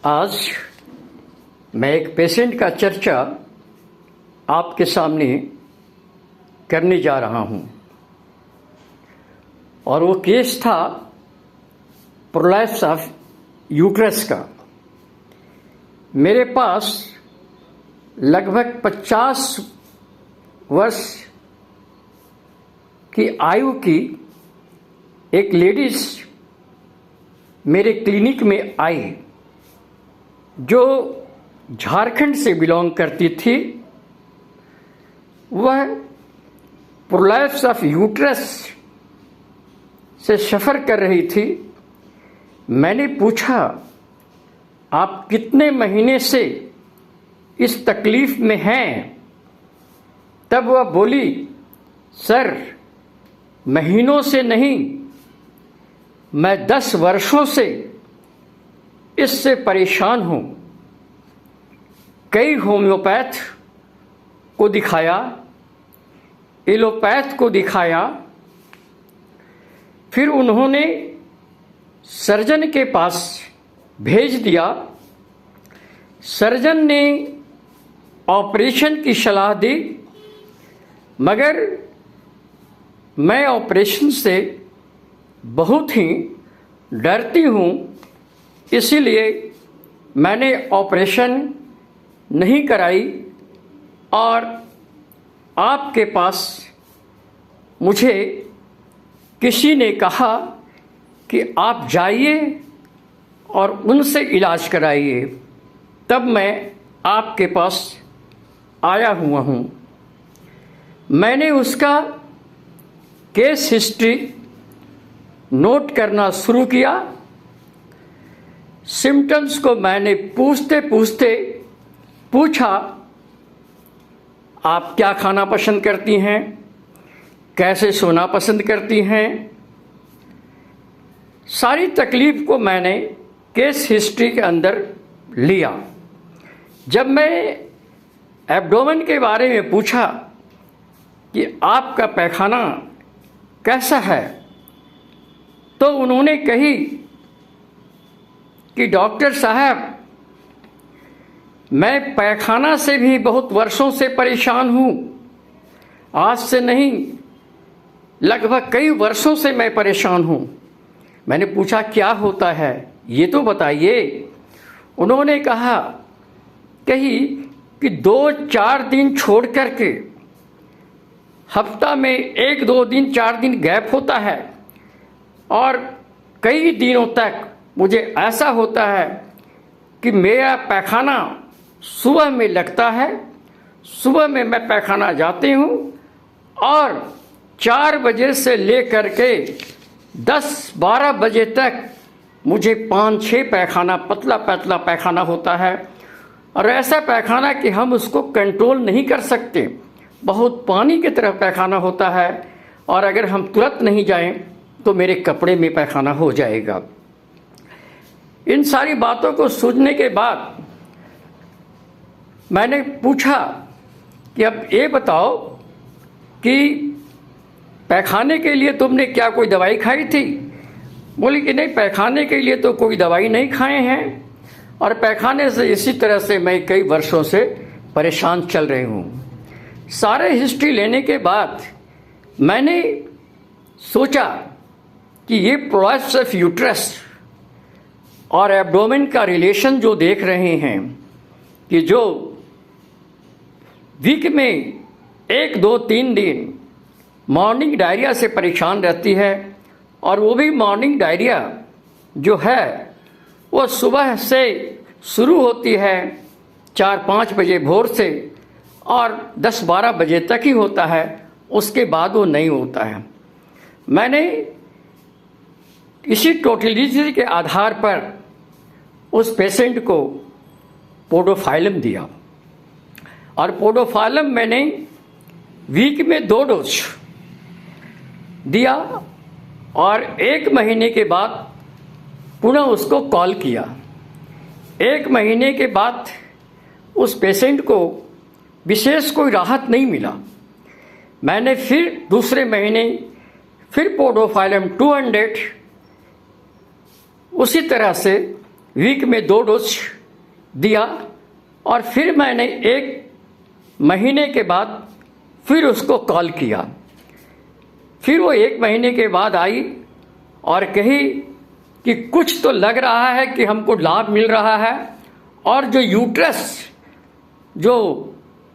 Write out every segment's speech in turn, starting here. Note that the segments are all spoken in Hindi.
आज मैं एक पेशेंट का चर्चा आपके सामने करने जा रहा हूं और वो केस था प्रोलैप्स ऑफ यूट्रस का। मेरे पास लगभग 50 वर्ष की आयु की एक लेडीज मेरे क्लिनिक में आई जो झारखंड से बिलोंग करती थी। वह प्रोलैप्स ऑफ यूट्रस से सफ़र कर रही थी। मैंने पूछा, आप कितने महीने से इस तकलीफ़ में हैं? तब वह बोली, सर महीनों से नहीं, मैं 10 वर्षों से इससे परेशान हूँ। कई होम्योपैथ को दिखाया, एलोपैथ को दिखाया, फिर उन्होंने सर्जन के पास भेज दिया। सर्जन ने ऑपरेशन की सलाह दी, मगर मैं ऑपरेशन से बहुत ही डरती हूँ, इसीलिए मैंने ऑपरेशन नहीं कराई और आपके पास मुझे किसी ने कहा कि आप जाइए और उनसे इलाज कराइए। तब मैं आपके पास आया हुआ हूँ। मैंने उसका केस हिस्ट्री नोट करना शुरू किया। सिम्टम्स को मैंने पूछते पूछते पूछा, आप क्या खाना पसंद करती हैं, कैसे सोना पसंद करती हैं। सारी तकलीफ को मैंने केस हिस्ट्री के अंदर लिया। जब मैं एब्डोमेन के बारे में पूछा कि आपका पैखाना कैसा है, तो उन्होंने कही कि डॉक्टर साहब, मैं पैखाना से भी बहुत वर्षों से परेशान हूँ। आज से नहीं, लगभग कई वर्षों से मैं परेशान हूँ। मैंने पूछा, क्या होता है ये तो बताइए। उन्होंने कहा कि 2-4 दिन छोड़ करके हफ्ता में 1-2 दिन 4 दिन गैप होता है और कई दिनों तक मुझे ऐसा होता है कि मेरा पैखाना सुबह में लगता है। सुबह में मैं पैखाना जाती हूँ और 4 बजे से लेकर के 10-12 बजे तक मुझे 5-6 पैखाना, पतला पतला पैखाना होता है और ऐसा पैखाना कि हम उसको कंट्रोल नहीं कर सकते। बहुत पानी की तरह पैखाना होता है और अगर हम तुरंत नहीं जाएं तो मेरे कपड़े में पैखाना हो जाएगा। इन सारी बातों को सूझने के बाद मैंने पूछा कि अब ये बताओ कि पैखाने के लिए तुमने क्या कोई दवाई खाई थी? बोली कि नहीं, पैखाने के लिए तो कोई दवाई नहीं खाए हैं और पैखाने से इसी तरह से मैं कई वर्षों से परेशान चल रही हूँ। सारे हिस्ट्री लेने के बाद मैंने सोचा कि ये प्रोलैप्स ऑफ यूट्रस और एब्डोमेन का रिलेशन जो देख रहे हैं कि जो वीक में 1-2-3 दिन मॉर्निंग डायरिया से परेशान रहती है और वो भी मॉर्निंग डायरिया जो है वो सुबह से शुरू होती है 4-5 बजे भोर से और 10-12 बजे तक ही होता है, उसके बाद वो नहीं होता है। मैंने इसी टोटलिटी के आधार पर उस पेशेंट को पोडोफाइलम दिया और पोडोफाइलम मैंने वीक में 2 डोज दिया और 1 महीने के बाद पुनः उसको कॉल किया। 1 महीने के बाद उस पेशेंट को विशेष कोई राहत नहीं मिला। मैंने फिर दूसरे महीने फिर पोडोफाइलम 200 उसी तरह से वीक में 2 डोज दिया और फिर मैंने 1 महीने के बाद फिर उसको कॉल किया। फिर वो 1 महीने के बाद आई और कही कि कुछ तो लग रहा है कि हमको लाभ मिल रहा है और जो यूट्रस जो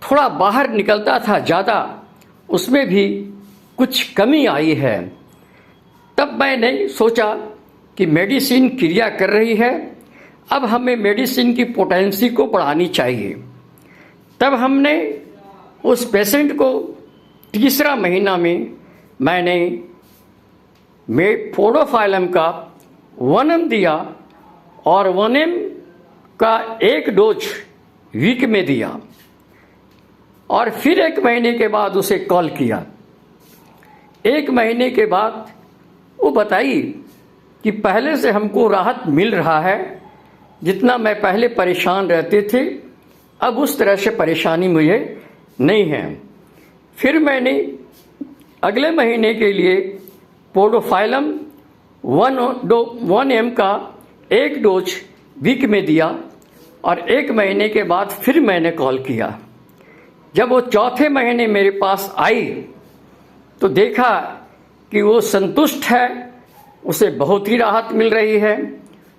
थोड़ा बाहर निकलता था ज़्यादा, उसमें भी कुछ कमी आई है। तब मैंने सोचा कि मेडिसिन क्रिया कर रही है, अब हमें मेडिसिन की पोटेंसी को बढ़ानी चाहिए। तब हमने उस पेशेंट को तीसरा महीना में मैंने पोडोफाइलम का 1 ml दिया और 1 ml का 1 डोज वीक में दिया और फिर 1 महीने के बाद उसे कॉल किया। 1 महीने के बाद वो बताई कि पहले से हमको राहत मिल रहा है, जितना मैं पहले परेशान रहते थे अब उस तरह से परेशानी मुझे नहीं है। फिर मैंने अगले महीने के लिए पोडोफाइलम 1 ml का 1 डोज वीक में दिया और 1 महीने के बाद फिर मैंने कॉल किया। जब वो चौथे महीने मेरे पास आई तो देखा कि वो संतुष्ट है, उसे बहुत ही राहत मिल रही है।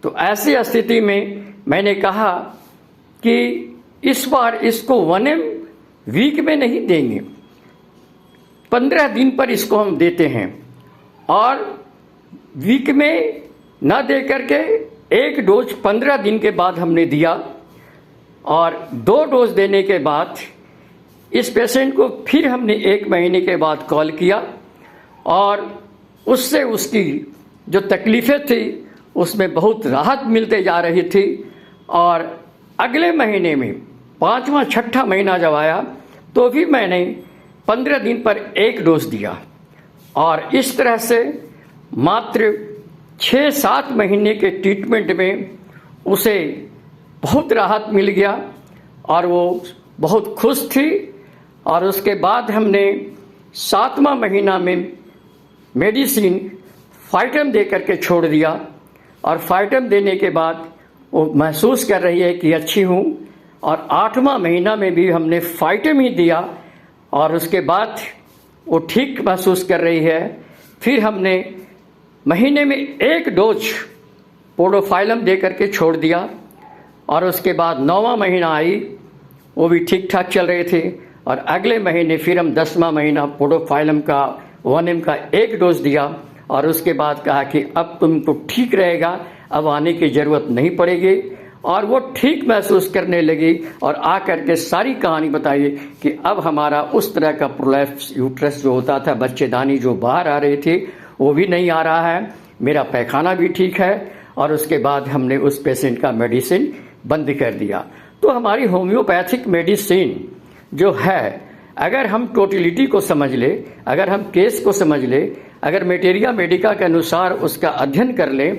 तो ऐसी स्थिति में मैंने कहा कि इस बार इसको 1 ml वीक में नहीं देंगे, 15 दिन पर इसको हम देते हैं और वीक में न दे करके 1 डोज 15 दिन के बाद हमने दिया और 2 डोज देने के बाद इस पेशेंट को फिर हमने 1 महीने के बाद कॉल किया और उससे उसकी जो तकलीफ़ें थी उसमें बहुत राहत मिलते जा रही थी। और अगले महीने में 5वां 6ठा महीना जब आया तो भी मैंने 15 दिन पर 1 डोज दिया और इस तरह से मात्र 6-7 महीने के ट्रीटमेंट में उसे बहुत राहत मिल गया और वो बहुत खुश थी। और उसके बाद हमने 7वां महीना में मेडिसिन फाइटम दे करके छोड़ दिया और फाइटम देने के बाद वो महसूस कर रही है कि अच्छी हूँ। और 8वां महीना में भी हमने फाइटम ही दिया और उसके बाद वो ठीक महसूस कर रही है। फिर हमने महीने में 1 डोज पोडोफाइलम दे करके छोड़ दिया और उसके बाद 9वां महीना आई, वो भी ठीक ठाक चल रहे थे। और अगले महीने फिर हम 10वां महीना पोडोफाइलम का 1 ml का 1 डोज दिया और उसके बाद कहा कि अब तुमको ठीक रहेगा, अब आने की ज़रूरत नहीं पड़ेगी। और वो ठीक महसूस करने लगी और आकर के सारी कहानी बताई कि अब हमारा उस तरह का प्रोलैप्स यूट्रस जो होता था, बच्चेदानी जो बाहर आ रही थी, वो भी नहीं आ रहा है, मेरा पैखाना भी ठीक है। और उसके बाद हमने उस पेशेंट का मेडिसिन बंद कर दिया। तो हमारी होम्योपैथिक मेडिसिन जो है, अगर हम टोटलिटी को समझ ले, अगर हम केस को समझ ले, अगर मेटेरिया मेडिका के अनुसार उसका अध्ययन कर ले,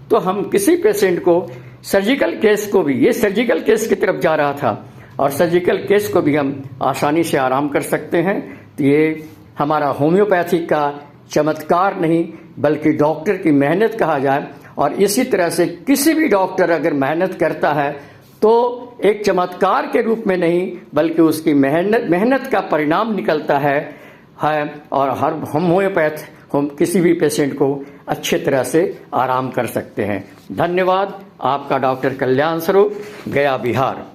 तो हम किसी पेशेंट को सर्जिकल केस को भी, ये सर्जिकल केस की तरफ जा रहा था और सर्जिकल केस को भी हम आसानी से आराम कर सकते हैं। तो ये हमारा होम्योपैथी का चमत्कार नहीं बल्कि डॉक्टर की मेहनत कहा जाए। और इसी तरह से किसी भी डॉक्टर अगर मेहनत करता है तो एक चमत्कार के रूप में नहीं बल्कि उसकी मेहनत का परिणाम निकलता है। और हर होम्योपैथ हम किसी भी पेशेंट को अच्छे तरह से आराम कर सकते हैं। धन्यवाद। आपका डॉक्टर कल्याण स्वरूप, गया, बिहार।